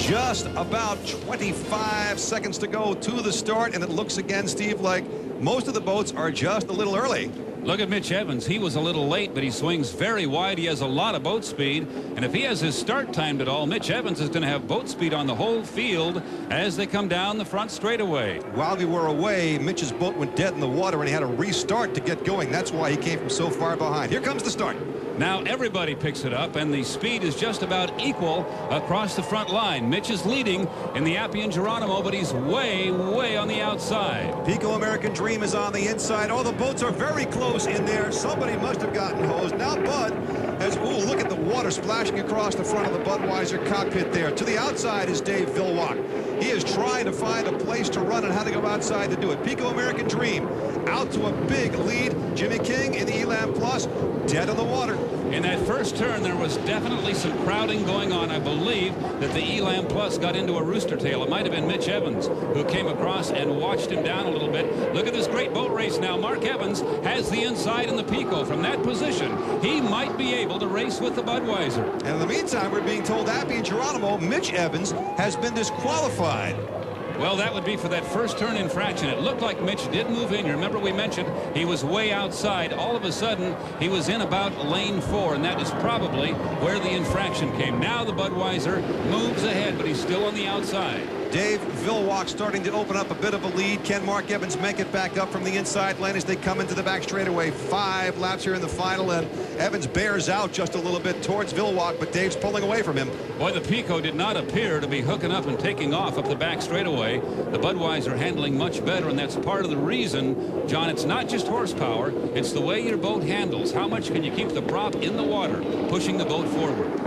Just about 25 seconds to go to the start, and it looks again, Steve, like most of the boats are just a little early. Look at Mitch Evans. He was a little late, but he swings very wide. He has a lot of boat speed. And if he has his start timed at all, Mitch Evans is going to have boat speed on the whole field as they come down the front straightaway. While we were away, Mitch's boat went dead in the water, and he had to restart to get going. That's why he came from so far behind. Here comes the start. Now everybody picks it up, and the speed is just about equal across the front line. Mitch is leading in the Appian Geronimo, but he's way, way on the outside. Pico American Dream is on the inside. Oh, the boats are very close in there. Somebody must have gotten hosed. Now Bud has, ooh, look at the water splashing across the front of the Budweiser cockpit there. To the outside is Dave Villwock. He is trying to find a place to run and how to go outside to do it. Pico American Dream out to a big lead. Jimmy King in the Elam Plus, dead on the water. In that first turn, there was definitely some crowding going on. I believe that the Elam Plus got into a rooster tail. It might have been Mitch Evans who came across and watched him down a little bit. Look at this great boat race now. Mark Evans has the inside in the Pico. From that position, he might be able to race with the Budweiser. And in the meantime, we're being told Appian Geronimo, Mitch Evans, has been disqualified. Well, that would be for that first turn infraction. It looked like Mitch did move in. You remember we mentioned he was way outside. All of a sudden, he was in about lane 4, and that is probably where the infraction came. Now the Budweiser moves ahead, but he's still on the outside. Dave Villwock starting to open up a bit of a lead. Can Mark Evans make it back up from the inside lane as they come into the back straightaway? 5 laps here in the final, and Evans bears out just a little bit towards Villwock, but Dave's pulling away from him. Boy, the Pico did not appear to be hooking up and taking off up the back straightaway. The Budweiser handling much better, and that's part of the reason, John, it's not just horsepower, it's the way your boat handles. How much can you keep the prop in the water, pushing the boat forward?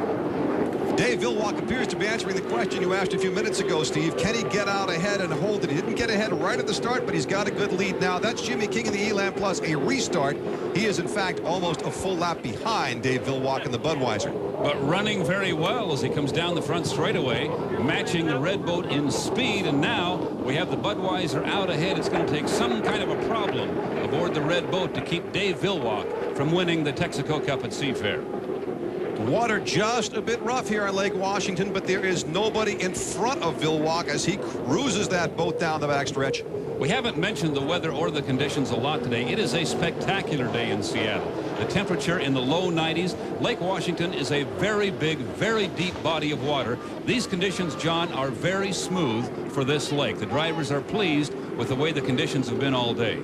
Dave Villwock appears to be answering the question you asked a few minutes ago, Steve. Can he get out ahead and hold it? He didn't get ahead right at the start, but he's got a good lead now. That's Jimmy King in the Elam Plus, a restart. He is, in fact, almost a full lap behind Dave Villwock in the Budweiser. But running very well as he comes down the front straightaway, matching the red boat in speed. And now we have the Budweiser out ahead. It's going to take some kind of a problem aboard the red boat to keep Dave Villwock from winning the Texaco Cup at Seafair. Water just a bit rough here on Lake Washington, but there is nobody in front of Villwock as he cruises that boat down the backstretch. We haven't mentioned the weather or the conditions a lot today. It is a spectacular day in Seattle. The temperature in the low 90s. Lake Washington is a very big, very deep body of water. These conditions, John, are very smooth for this lake. The drivers are pleased with the way the conditions have been all day.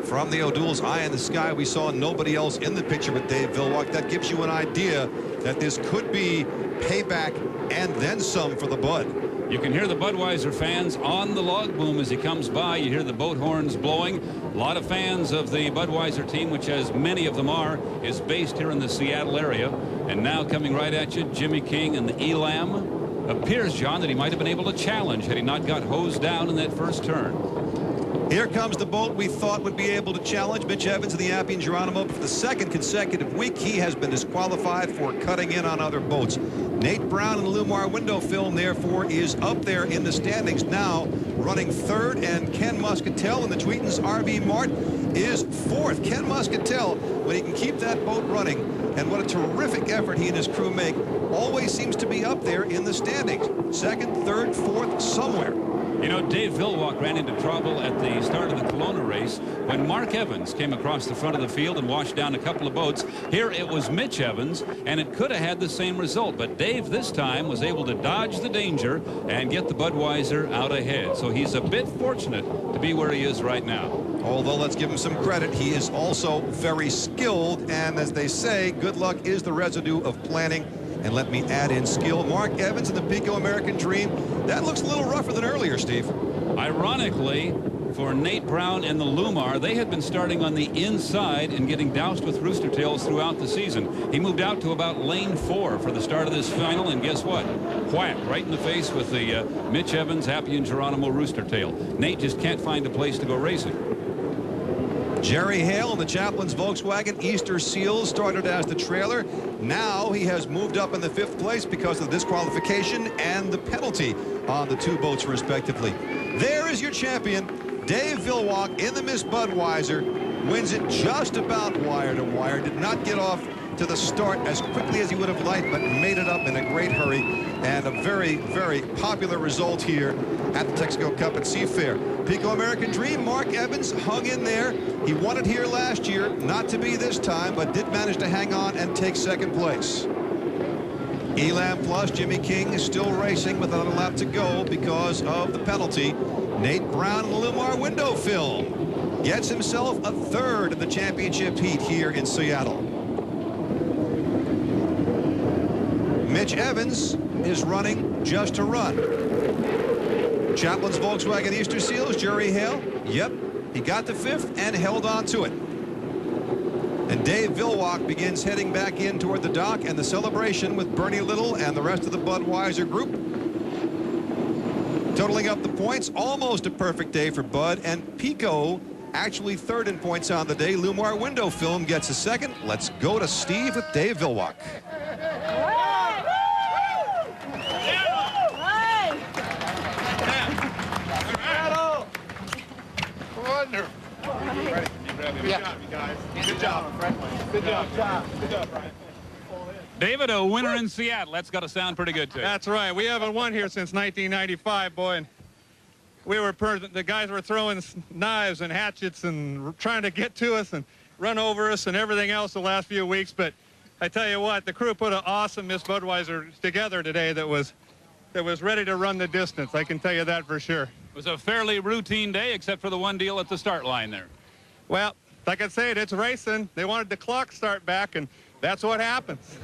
From the O'Doul's eye in the sky, we saw nobody else in the picture but Dave Villwock. That gives you an idea that this could be payback and then some for the Bud. You can hear the Budweiser fans on the log boom as he comes by. You hear the boat horns blowing. A lot of fans of the Budweiser team, which as many of them are, is based here in the Seattle area. And now coming right at you, Jimmy King and the Elam. Appears, John, that he might have been able to challenge had he not got hosed down in that first turn. Here comes the boat we thought would be able to challenge Mitch Evans in the Appian Geronimo. For the second consecutive week, he has been disqualified for cutting in on other boats. Nate Brown in the Lumar window film, therefore, is up there in the standings now, running third, and Ken Muscatel in the Tweetons RV Mart is fourth. Ken Muscatel, when he can keep that boat running, and what a terrific effort he and his crew make, always seems to be up there in the standings. Second, third, fourth, somewhere. You know, Dave Villwock ran into trouble at the start of the Kelowna race when Mark Evans came across the front of the field and washed down a couple of boats. Here it was Mitch Evans, and it could have had the same result. But Dave this time was able to dodge the danger and get the Budweiser out ahead. So he's a bit fortunate to be where he is right now. Although, let's give him some credit, he is also very skilled. And as they say, good luck is the residue of planning. And let me add in skill. Mark Evans in the Pico American Dream. That looks a little rougher than earlier, Steve. Ironically, for Nate Brown and the Lumar, they had been starting on the inside and getting doused with rooster tails throughout the season. He moved out to about lane 4 for the start of this final, and guess what? Whack, right in the face with the Mitch Evans, Appian Geronimo rooster tail. Nate just can't find a place to go racing. Jerry Hale in the Chaplin's Volkswagen Easter Seals started as the trailer. Now he has moved up in the 5th place because of the disqualification and the penalty on the 2 boats respectively. There is your champion, Dave Villwock in the Miss Budweiser. Wins it just about wire to wire. Did not get off to the start as quickly as he would have liked, but made it up in a great hurry, and a very, very popular result here at the Texaco Cup at Seafair. Pico American Dream, Mark Evans hung in there. He won it here last year, not to be this time, but did manage to hang on and take second place. Elam Plus, Jimmy King is still racing with another lap to go because of the penalty. Nate Brown in the Lumar window film gets himself a third in the championship heat here in Seattle. Mitch Evans is running just to run. Chaplin's Volkswagen Easter Seals, Jerry Hale, yep, he got to 5th and held on to it. And Dave Villwalk begins heading back in toward the dock, and the celebration with Bernie Little and the rest of the Budweiser group. Totaling up the points, almost a perfect day for Bud, and Pico actually third in points on the day. Lumar window film gets a second. Let's go to Steve with Dave Villwalk. Wonderful. Good job, you guys. Good job. Good job. Good job, Brian. David, a winner in Seattle. That's got to sound pretty good to you. That's right. We haven't won here since 1995, boy. And the guys were throwing knives and hatchets and trying to get to us and run over us and everything else the last few weeks. But I tell you what, the crew put an awesome Miss Budweiser together today that was ready to run the distance. I can tell you that for sure. It was a fairly routine day, except for the one deal at the start line there. Well, like I said, it's racing. They wanted the clock start back, and that's what happens.